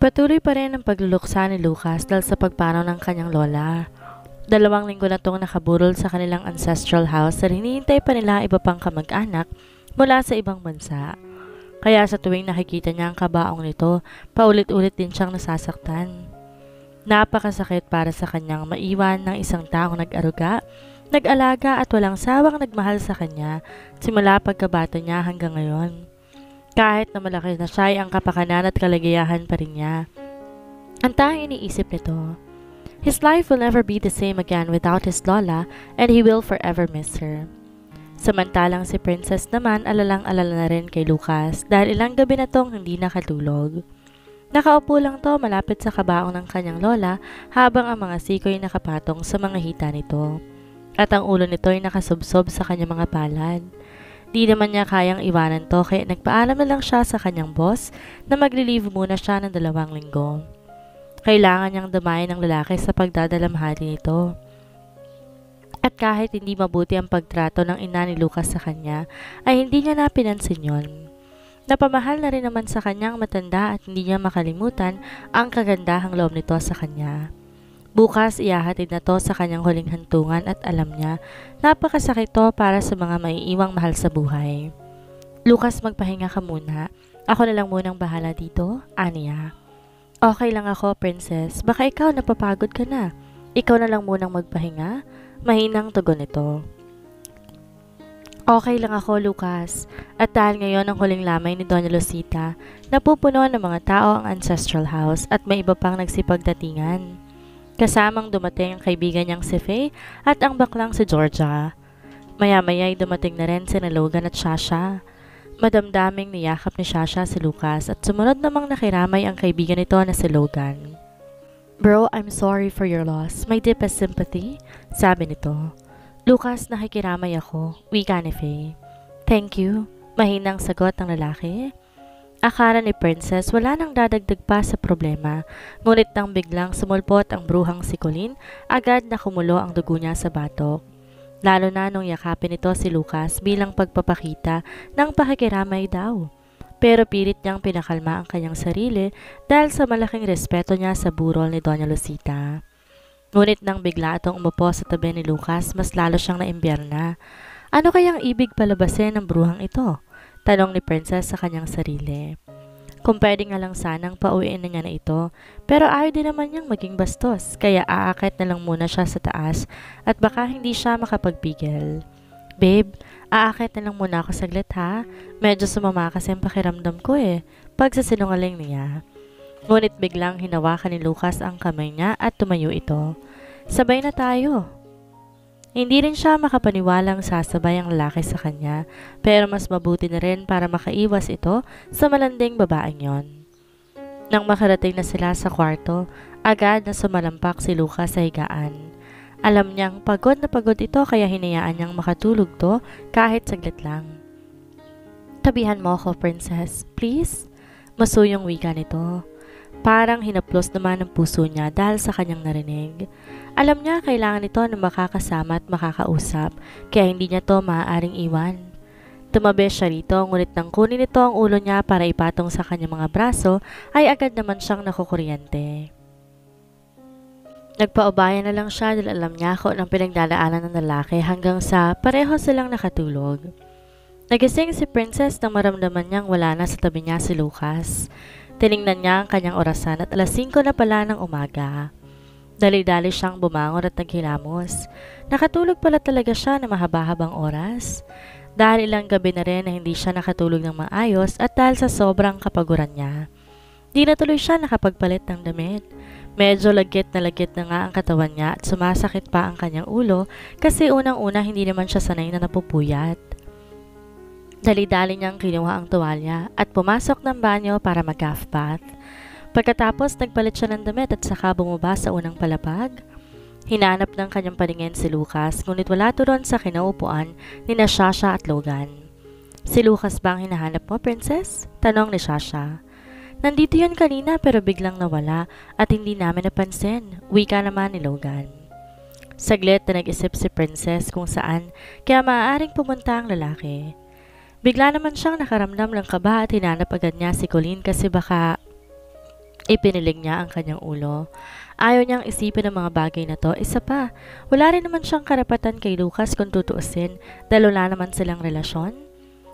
Patuloy pa rin ang pagluluksa ni Lucas dahil sa pagpanaw ng kanyang lola. 2 linggo na tong nakaburol sa kanilang ancestral house at hinihintay pa nila iba pang kamag-anak mula sa ibang bansa. Kaya sa tuwing nakikita niya ang kabaong nito, paulit-ulit din siyang nasasaktan. Napakasakit para sa kanyang maiwan ng isang taong nag-aruga, nag-alaga at walang sawang nagmahal sa kanya simula pagkabata niya hanggang ngayon. Kahit na malaki na siya ay ang kapakanan at kaligayahan pa rin niya. Ang tanging iniisip nito, his life will never be the same again without his lola and he will forever miss her. Samantalang si Princess naman alalang-alala na rin kay Lucas dahil ilang gabi na tong hindi nakatulog. Nakaupo lang to malapit sa kabaong ng kanyang lola habang ang mga sikoy nakapatong sa mga hita nito. At ang ulo nito ay nakasubsob sa kanyang mga palad. Di naman niya kayang iwanan to kaya nagpaalam na lang siya sa kanyang boss na magli-leave muna siya ng 2 linggo. Kailangan niyang damayin ng lalaki sa pagdadalamhati nito. At kahit hindi mabuti ang pagtrato ng ina ni Lucas sa kanya, ay hindi niya napinansin yon. Napamahal na rin naman sa kanyang matanda at hindi niya makalimutan ang kagandahang loob nito sa kanya. Bukas ihahatid na to sa kanyang huling hantungan at alam niya, napakasakit to para sa mga maiiwang mahal sa buhay. Lucas, magpahinga ka muna. Ako na lang munang bahala dito, Anya. Okay lang ako, Princess. Baka ikaw napapagod ka na. Ikaw na lang munang magpahinga. Mahinang tugon nito. Okay lang ako, Lucas. At dahil ngayon ang huling lamay ni Doña Lucita, napupuno ng mga tao ang ancestral house at may iba pang nagsipagdatingan. Kasamang dumating ang kaibigan niyang si Faye at ang baklang si Georgia. Maya-maya ay dumating na rin si Logan at Shasha. Madamdaming niyakap ni Shasha si Lucas at sumunod namang nakiramay ang kaibigan nito na si Logan. Bro, I'm sorry for your loss. My deepest sympathy, sabi nito. Lucas, nakikiramay ako, wika ni Faye. Thank you, mahinang sagot ng lalaki. Akala ni Princess wala nang dadagdag pa sa problema, ngunit nang biglang sumulpot ang bruhang si Colleen, agad na kumulo ang dugo niya sa batok. Lalo na nung yakapin nito si Lucas bilang pagpapakita ng pakikiramay daw. Pero pilit niyang pinakalma ang kanyang sarili dahil sa malaking respeto niya sa burol ni Doña Lucita. Ngunit nang bigla itong umupo sa tabi ni Lucas, mas lalo siyang naimbierna. Ano kayang ibig palabasin ng bruhang ito? Tanong ni Princess sa kanyang sarili. Kung pwede nga lang sanang pauwiin na niya na ito, pero ayaw din naman niyang maging bastos, kaya aakit na lang muna siya sa taas at baka hindi siya makapagpigil. Babe, aakit na lang muna ako saglit ha, medyo sumama kasi ang pakiramdam ko pagsasinungaling niya. Ngunit biglang hinawakan ni Lucas ang kamay niya at tumayo ito. Sabay na tayo. Hindi rin siya makapaniwalang sasabay ang lalaki sa kanya, pero mas mabuti na rin para makaiwas ito sa malanding babaeng yon. Nang makarating na sila sa kwarto, agad na sumalampak si Lucas sa higaan. Alam niyang pagod na pagod ito kaya hinayaan niyang makatulog to kahit saglit lang. Tabihan mo ako, Princess, please? Masuyong wika nito. Parang hinaplos naman ang puso niya dahil sa kanyang narinig. Alam niya kailangan ito na makakasama at makakausap, kaya hindi niya to maaaring iwan. Tumabi siya rito, ngunit nang kunin nito ang ulo niya para ipatong sa kanyang mga braso, ay agad naman siyang nakukuryente. Nagpaubaya na lang siya dahil alam niya kung anong pinagdadaanan ng lalaki hanggang sa pareho silang nakatulog. Nagising si Princess nang maramdaman niyang wala na sa tabi niya si Lucas. Tiningnan niya ang kanyang orasan at 5:00 na pala ng umaga. Dali-dali siyang bumangon at naghilamos. Nakatulog pala talaga siya na mahaba-habang oras. Dahil ilang gabi na rin na hindi siya nakatulog ng maayos at dahil sa sobrang kapaguran niya. Di na tuloy siya nakapagpalit ng damit. Medyo lagkit na nga ang katawan niya at sumasakit pa ang kanyang ulo kasi unang-una hindi naman siya sanay na napupuyat. Dali-dali niyang kinuha ang tuwalya at pumasok ng banyo para mag-half bath. Pagkatapos nagpalit siya ng damit at saka bumaba sa unang palapag. Hinanap ng kanyang paningin si Lucas ngunit wala turon sa kinaupuan ni Shasha at Logan. Si Lucas ba ang hinahanap mo, Princess? Tanong ni Shasha. Nandito yun kanina pero biglang nawala at hindi namin napansin, wika naman ni Logan. Saglit na nag-isip si Princess kung saan kaya maaaring pumunta ang lalaki. Bigla naman siyang nakaramdam ng kaba at hinanap agad niya si Colleen kasi baka Ipinilig niya ang kanyang ulo. Ayaw niyang isipin ang mga bagay na to. Isa pa, wala rin naman siyang karapatan kay Lucas kung tutuusin dahil wala naman silang relasyon.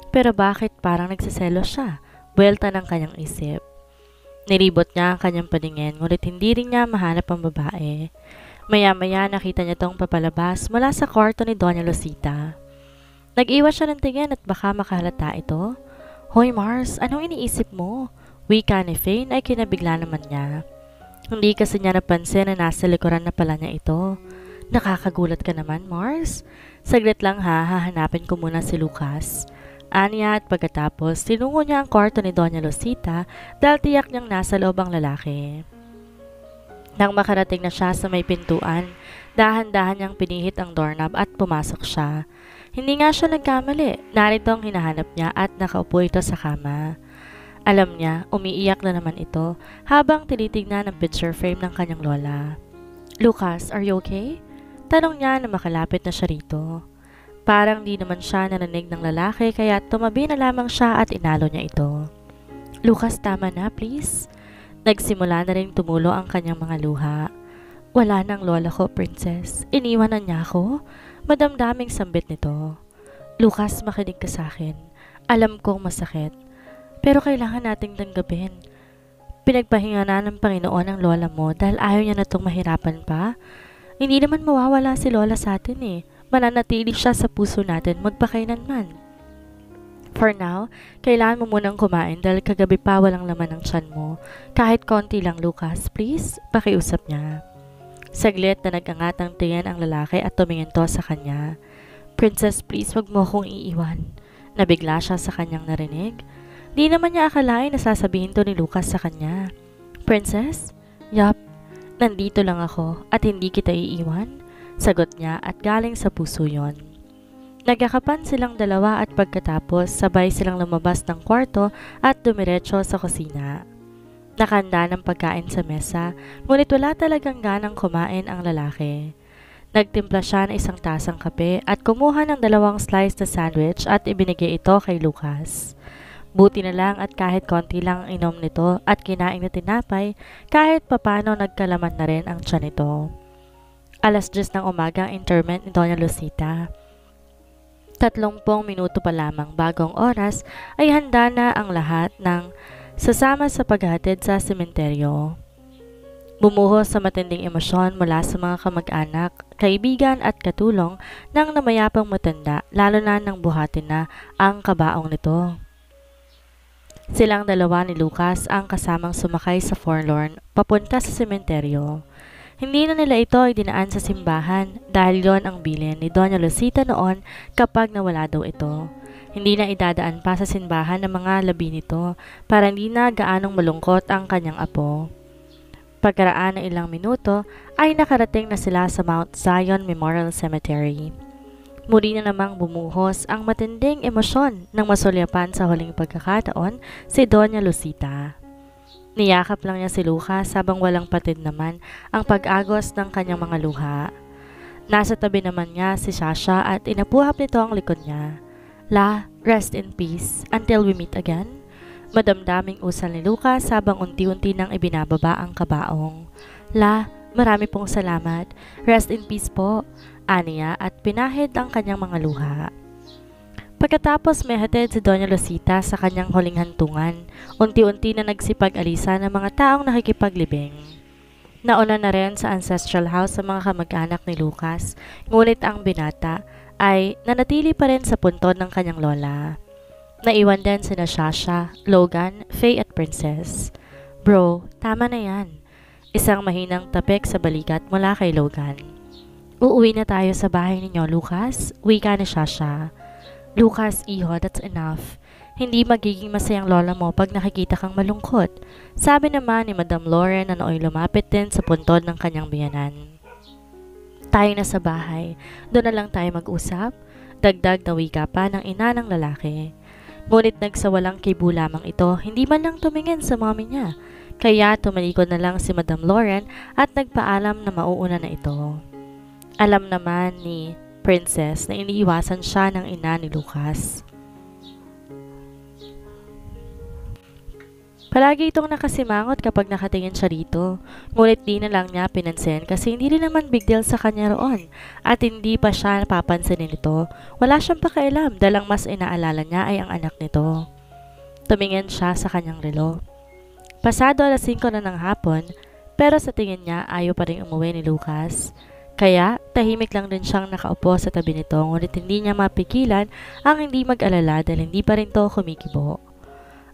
Pero bakit parang nagsiselos siya? Buwelta ng kanyang isip. Nilibot niya ang kanyang paningin ngunit hindi rin niya mahanap ang babae. Maya-maya nakita niya tong papalabas mula sa kwarto ni Doña Lucita. Nag-iwas siya ng tingin at baka makahalata ito. Hoy Mars, anong iniisip mo? Wika ni Fane ay kinabigla naman niya. Hindi kasi niya napansin na nasa likuran na pala niya ito. Nakakagulat ka naman, Mars. Saglit lang hahanapin ko muna si Lucas. Aniya at pagkatapos, tinungo niya ang kwarto ni Doña Lucita dahil tiyak niyang nasa loob ang lalaki. Nang makarating na siya sa may pintuan, dahan-dahan niyang pinihit ang doorknob at pumasok siya. Hindi nga siya nagkamali. Narito ang hinahanap niya at nakaupo ito sa kama. Alam niya, umiiyak na naman ito habang tinitignan ang picture frame ng kanyang lola. Lucas, are you okay? Tanong niya na makalapit na siya rito. Parang di naman siya nananig ng lalaki kaya tumabi na lamang siya at inalo niya ito. Lucas, tama na, please. Nagsimula na rin tumulo ang kanyang mga luha. Wala nang lola ko, princess. Iniwan na niya ako. Madamdaming sambit nito. Lucas, makinig ka sa akin. Alam kong masakit. Pero kailangan nating tanggapin. Pinagpahinga na ng Panginoon ang lola mo dahil ayaw niya na itong mahirapan pa. Hindi naman mawawala si lola sa atin eh. Mananatili siya sa puso natin magpakailanman. For now, kailangan mo munang kumain dahil kagabi pa walang laman ng tiyan mo. Kahit konti lang, Lucas, please, pakiusap niya. Saglit na nag-angat ang tingin ang lalaki at tumingin to sa kanya. Princess, please, wag mo akong iiwan. Nabigla siya sa kanyang narinig. Di naman niya akalain na sasabihin to ni Lucas sa kanya. Princess? Yup, nandito lang ako at hindi kita iiwan. Sagot niya at galing sa puso yon. Nagkakapan silang dalawa at pagkatapos sabay silang lumabas ng kwarto at dumiretso sa kusina. Nakanda ng pagkain sa mesa, ngunit wala talagang ganang kumain ang lalaki. Nagtimpla siya ng isang tasang kape at kumuha ng 2 slice na sandwich at ibinigay ito kay Lucas. Buti na lang at kahit konti lang ang inom nito at kinain na tinapay, kahit papano nagkalaman na rin ang tiyan nito. 10:00 ng umaga ang interment ni Doña Lucita. 30 minuto pa lamang bagong oras ay handa na ang lahat ng sasama sa paghatid sa sementeryo. Bumuhos sa matinding emosyon mula sa mga kamag-anak, kaibigan at katulong ng namayapang matanda lalo na nang buhatin na ang kabaong nito. Silang dalawa ni Lucas ang kasamang sumakay sa forlorn papunta sa sementeryo. Hindi na nila ito idinaan sa simbahan dahil yon ang bilin ni Doña Lucita noon kapag nawala daw ito. Hindi na idadaan pa sa simbahan ng mga labi nito para hindi na gaanong malungkot ang kanyang apo. Pagkaraan ng ilang minuto ay nakarating na sila sa Mount Zion Memorial Cemetery. Muli na namang bumuhos ang matinding emosyon ng masulyapan sa huling pagkakataon si Doña Lucita. Niyakap lang niya si Lucas habang walang patid naman ang pag-agos ng kanyang mga luha. Nasa tabi naman niya si Sasha at inapuhap nito ang likod niya. La, rest in peace until we meet again. Madamdaming usal ni Lucas habang unti-unti nang ibinababa ang kabaong. La, marami pong salamat. Rest in peace po. Aniya at pinahid ang kanyang mga luha. Pagkatapos may hatid si Doña Lucita sa kanyang huling hantungan, unti-unti na nagsipag-alisa ng mga taong nakikipaglibing. Nauna na rin sa ancestral house sa mga kamag-anak ni Lucas, ngunit ang binata ay nanatili pa rin sa puntod ng kanyang lola. Naiwan din sina Sasha, Logan, Faye at Princess. Bro, tama na yan. Isang mahinang tapik sa balikat mula kay Logan. Uuwi na tayo sa bahay ninyo, Lucas. Wika ni Sasha. Lucas, iho, that's enough. Hindi magiging masayang lola mo pag nakikita kang malungkot. Sabi naman ni Madam Lauren na nooy lumapit din sa puntod ng kanyang biyanan. Tayo na sa bahay. Doon na lang tayo mag-usap. Dagdag na wika pa ng ina ng lalaki. Ngunit nagsawalang kibo lamang ito, hindi man lang tumingin sa mommy niya. Kaya tumalikod na lang si Madam Lauren at nagpaalam na mauuna na ito. Alam naman ni Princess na iniiwasan siya ng ina ni Lucas. Palagi itong nakasimangot kapag nakatingin siya rito. Ngunit di na lang niya pinansin kasi hindi rin naman big deal sa kanya roon. At hindi pa siya napapansinin nito. Wala siyang pakialam dahil ang mas inaalala niya ay ang anak nito. Tumingin siya sa kanyang relo. Pasado 5:00 na ng hapon, pero sa tingin niya ayaw pa rin umuwi ni Lucas. Kaya tahimik lang din siyang nakaupo sa tabi nito ngunit hindi niya mapigilan ang hindi mag-alala dahil hindi pa rin to kumikibo.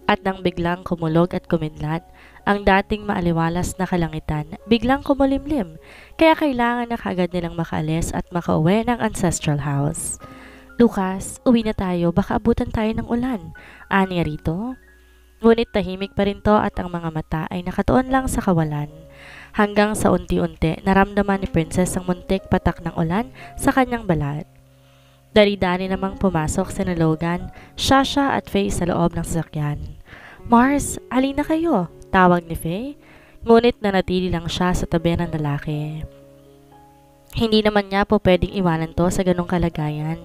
At nang biglang kumulog at kumidlat, ang dating maaliwalas na kalangitan biglang kumulimlim, kaya kailangan na kaagad nilang makaalis at makauwi ng ancestral house. Lucas, uwi na tayo, baka abutan tayo ng ulan. Aniya rito. Ngunit tahimik pa rin to at ang mga mata ay nakatuon lang sa kawalan. Hanggang sa unti-unti, naramdaman ni Princess ang muntik patak ng ulan sa kanyang balat. Dari-dari namang pumasok si Logan, Shasha at Faye sa loob ng sasakyan. Mars, halina kayo, tawag ni Faye. Ngunit nanatili lang siya sa tabi ng lalaki. Hindi naman niya po pwedeng iwanan to sa ganong kalagayan.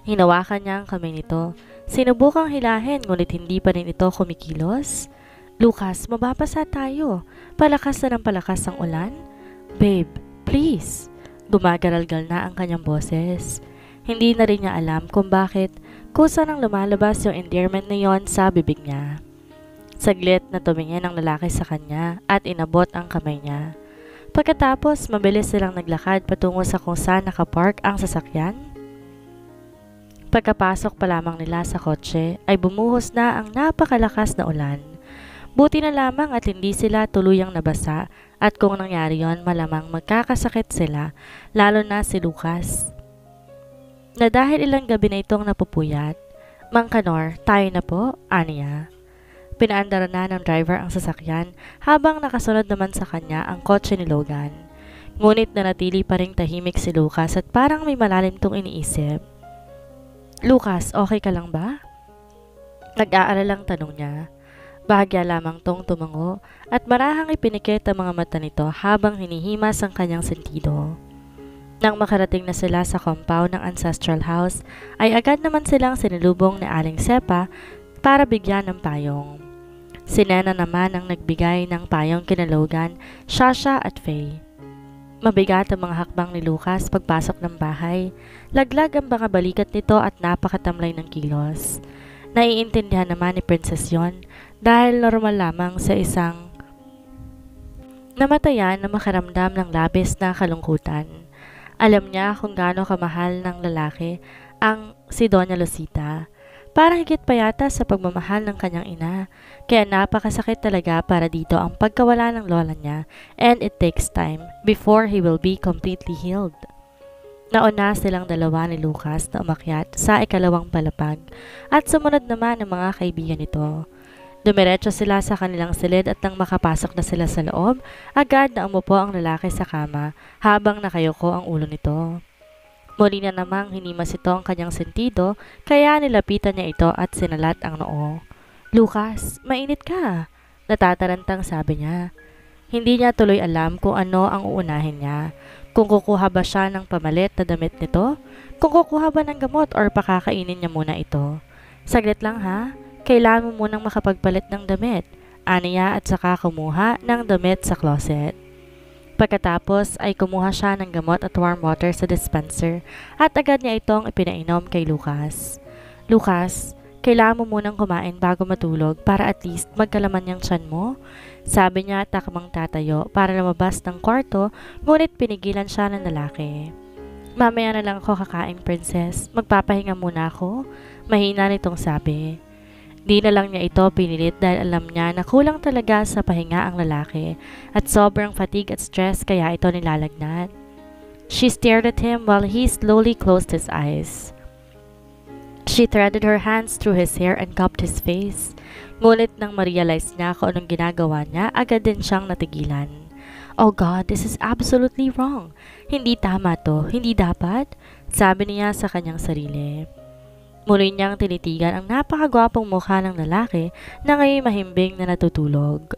Hinawakan niya ang kamay nito. Sinubukang hilahin ngunit hindi pa rin ito kumikilos. Lucas, mababasa tayo. Palakas na ng palakas ang ulan. Babe, please. Gumagaralgal na ang kanyang boses. Hindi na rin niya alam kung bakit kusa nang lumalabas yung endearment na yon sa bibig niya. Saglit na tumingin ang lalaki sa kanya at inabot ang kamay niya. Pagkatapos, mabilis silang naglakad patungo sa kung saan nakapark ang sasakyan. Pagkapasok pa lamang nila sa kotse ay bumuhos na ang napakalakas na ulan. Buti na lamang at hindi sila tuluyang nabasa at kung nangyari yon malamang magkakasakit sila, lalo na si Lucas. Na dahil ilang gabi na itong napupuyat, Mang Kanor, tayo na po, aniya. Pinaandar na ng driver ang sasakyan habang nakasunod naman sa kanya ang kotse ni Logan. Ngunit nanatili pa ring tahimik si Lucas at parang may malalim tong iniisip. Lucas, okay ka lang ba? Nag-aalalang tanong niya. Bahagya lamang tong tumango at marahang ipinikit ang mga mata nito habang hinihimas ang kanyang sentido. Nang makarating na sila sa compound ng ancestral house, ay agad naman silang sinilubong ni Aling Sepa para bigyan ng payong. Si Nena naman ang nagbigay ng payong kina Logan, Shasha at Faye. Mabigat ang mga hakbang ni Lucas pagpasok ng bahay. Laglag ang mga balikat nito at napakatamlay ng kilos. Naiintindihan naman ni Princess yon dahil normal lamang sa isang namatayan na makaramdam ng labis na kalungkutan. Alam niya kung gaano kamahal ng lalaki ang si Doña Lucita. Parang higit pa yata sa pagmamahal ng kanyang ina. Kaya napakasakit talaga para dito ang pagkawala ng lola niya and it takes time before he will be completely healed. Nauna silang dalawa ni Lucas na umakyat sa ikalawang palapag at sumunod naman ang mga kaibigan nito. Dumiretso sila sa kanilang silid at nang makapasok na sila sa loob, agad na umupo ang lalaki sa kama habang nakayuko ang ulo nito. Muli na namang hinimas ito ang kanyang sentido kaya nilapitan niya ito at sinalat ang noo. Lucas, mainit ka, natatarantang sabi niya. Hindi niya tuloy alam kung ano ang uunahin niya. Kung kukuha ba siya ng pamalit na damit nito? Kung kukuha ba ng gamot or pakakainin niya muna ito? Saglit lang ha. Kailangan mo munang makapagpalit ng damit, aniya at saka kumuha ng damit sa closet. Pagkatapos ay kumuha siya ng gamot at warm water sa dispenser at agad niya itong ipinainom kay Lucas. Lucas, kailangan mo munang kumain bago matulog para at least magkalaman yung tiyan mo. Sabi niya at takmang tatayo para lumabas ng kwarto ngunit pinigilan siya ng lalaki. Mamaya na lang ako kakain, Princess. Magpapahinga muna ako. Mahina nitong sabi. Di na lang niya ito pinilit dahil alam niya na kulang talaga sa pahinga ang lalaki at sobrang fatigue at stress kaya ito nilalagnat. She stared at him while he slowly closed his eyes. She threaded her hands through his hair and cupped his face. Ngunit nang ma-realize niya kung anong ginagawa niya, agad din siyang natigilan. Oh God, this is absolutely wrong. Hindi tama to, hindi dapat, sabi niya sa kanyang sarili. Muli niyang tinitigan ang napakagwapong mukha ng lalaki na ngayon mahimbing na natutulog.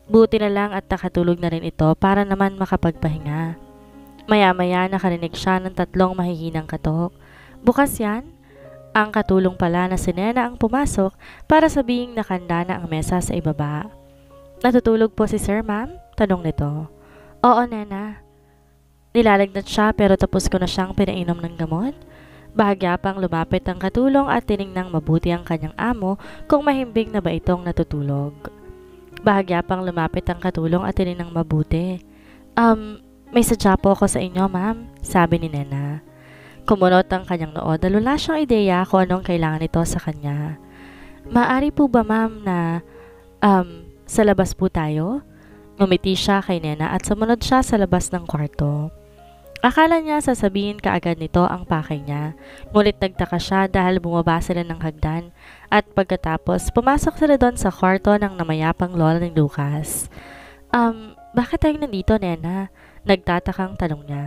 Buti na lang at nakatulog na rin ito para naman makapagpahinga. Maya-maya nakarinig siya ng 3 mahihinang katok. Bukas yan? Ang katulong pala na si Nena ang pumasok para sabihing nakanda na ang mesa sa ibaba. Natutulog po si Sir, ma'am? Tanong nito. Oo, Nena. Nilalagnat siya pero tapos ko na siyang pinainom ng gamot. Bahagya pang lumapit ang katulong at tiningnang mabuti ang kanyang amo kung mahimbing na ba itong natutulog. Bahagya pang lumapit ang katulong at tiningnang mabuti. May sadya po ako sa inyo, ma'am, sabi ni Nena. Kumunot ang kanyang noo dahil wala siyang ideya kung anong kailangan nito sa kanya. Maari po ba, ma'am, na sa labas po tayo? Ngumiti siya kay Nena at sumunod siya sa labas ng kwarto. Akala niya sasabihin kaagad nito ang pakay niya, ngunit nagtaka siya dahil bumaba sila ng hagdan at pagkatapos pumasok sila doon sa kwarto ng namayapang lola ni Lucas. Bakit tayo nandito, Nena? Nagtatakang tanong niya.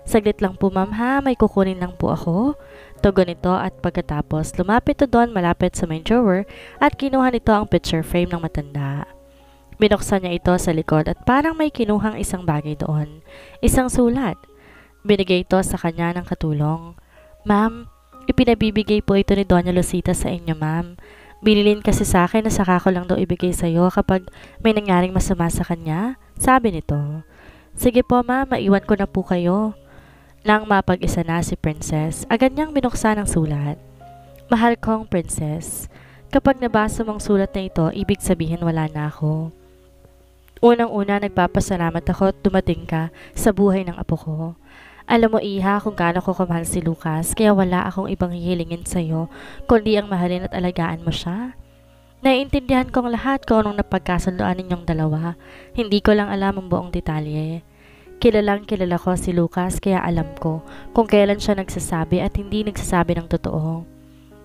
Saglit lang po, ma'am, ha, may kukunin lang po ako. Tugon nito at pagkatapos lumapit to doon malapit sa main drawer at kinuha nito ang picture frame ng matanda. Binuksan niya ito sa likod at parang may kinuhang isang bagay doon, isang sulat. Binigay ito sa kanya ng katulong. Ma'am, ipinabibigay po ito ni Doña Lucita sa inyo, ma'am. Binilin kasi sa akin na saka ko lang daw ibigay sa iyo kapag may nangyaring masama sa kanya, sabi nito. Sige po, ma'am, maiwan ko na po kayo. Nang mapag-isa na si Princess, agad niyang binuksan ang sulat. Mahal kong Princess, kapag nabasa mong sulat na ito, ibig sabihin wala na ako. Unang-una, nagpapasalamat ako at dumating ka sa buhay ng apo ko. Alam mo, Iha, kung gaano ko kamahal si Lucas, kaya wala akong ibang hihilingin sa'yo, kundi ang mahalin at alagaan mo siya. Naiintindihan kong lahat kung anong napagkasunduan ninyong dalawa, hindi ko lang alam ang buong detalye. Kilalang kilala ko si Lucas kaya alam ko kung kailan siya nagsasabi at hindi nagsasabi ng totoo.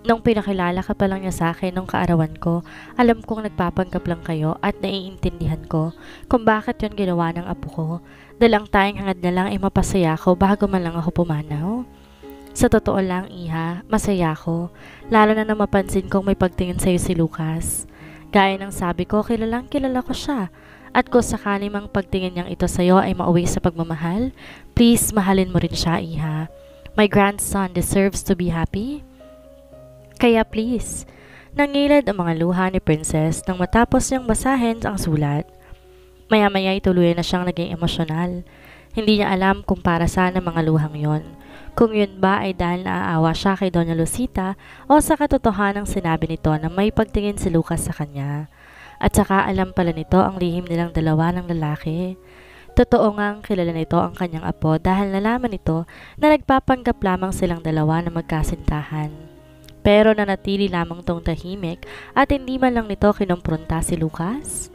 Nung pinakilala ka pa lang niya sa akin nung kaarawan ko, alam kong nagpapanggap lang kayo at naiintindihan ko kung bakit yon ginawa ng apo ko. Dahil ang tayong hangad na lang ay mapasaya ko bago man lang ako pumanaw. Sa totoo lang, Iha, masaya ko, lalo na mapansin kong may pagtingin sa'yo si Lucas. Gaya ng sabi ko, kilalang kilala ko siya. At kung sakali mang pagtingin niyang ito sa'yo ay mauwi sa pagmamahal, please mahalin mo rin siya, Iha. My grandson deserves to be happy. Kaya please, nangilad ang mga luha ni Princess nang matapos niyang basahin ang sulat. Maya-maya ay tuluyan na siyang naging emosyonal. Hindi niya alam kung para saan ang mga luhang yon. Kung yun ba ay dahil naaawa siya kay Doña Lucita o sa katotohanang sinabi nito na may pagtingin si Lucas sa kanya. At saka alam pala nito ang lihim nilang dalawa ng lalaki. Totoo ngang kilala nito ang kanyang apo dahil nalaman nito na nagpapanggap lamang silang dalawa na magkasintahan. Pero nanatili lamang tong tahimik at hindi man lang nito kinompronta si Lucas.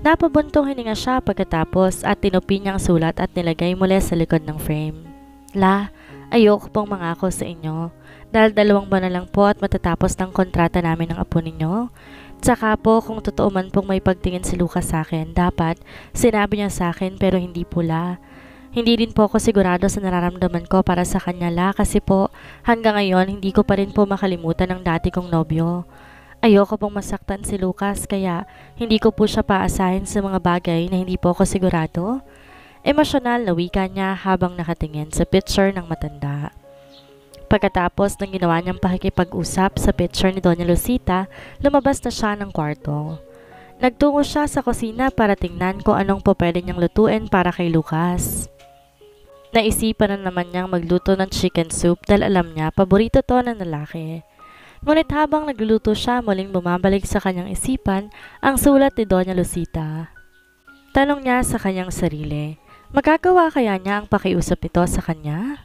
Napabuntong hininga siya pagkatapos at tinupi niya ang sulat at nilagay muli sa likod ng frame. La, ayoko pong mangako sa inyo dahil 2 buwan na lang po at matatapos ng kontrata namin ng apo ninyo. Tsaka po kung totoo man pong may pagtingin si Lucas sa akin, dapat sinabi niya sa akin pero hindi pula. Hindi din po ako sigurado sa nararamdaman ko para sa kanya, La, kasi po hanggang ngayon hindi ko pa rin po makalimutan ang dati kong nobyo. Ayoko pong masaktan si Lucas kaya hindi ko po siya paasahin sa mga bagay na hindi po ako sigurado. Emosyonal na wika niya habang nakatingin sa picture ng matanda. Pagkatapos ng ginawa niyang pakikipag-usap sa picture ni Doña Lucita, lumabas na siya ng kwarto. Nagtungo siya sa kusina para tingnan kung anong po pwede niyang lutuin para kay Lucas. Naisipan na naman niyang magluto ng chicken soup dahil alam niya paborito to ng lalaki. Ngunit habang nagluluto siya, muling bumabalik sa kanyang isipan ang sulat ni Doña Lucita. Tanong niya sa kanyang sarili, magagawa kaya niya ang pakiusap nito sa kanya?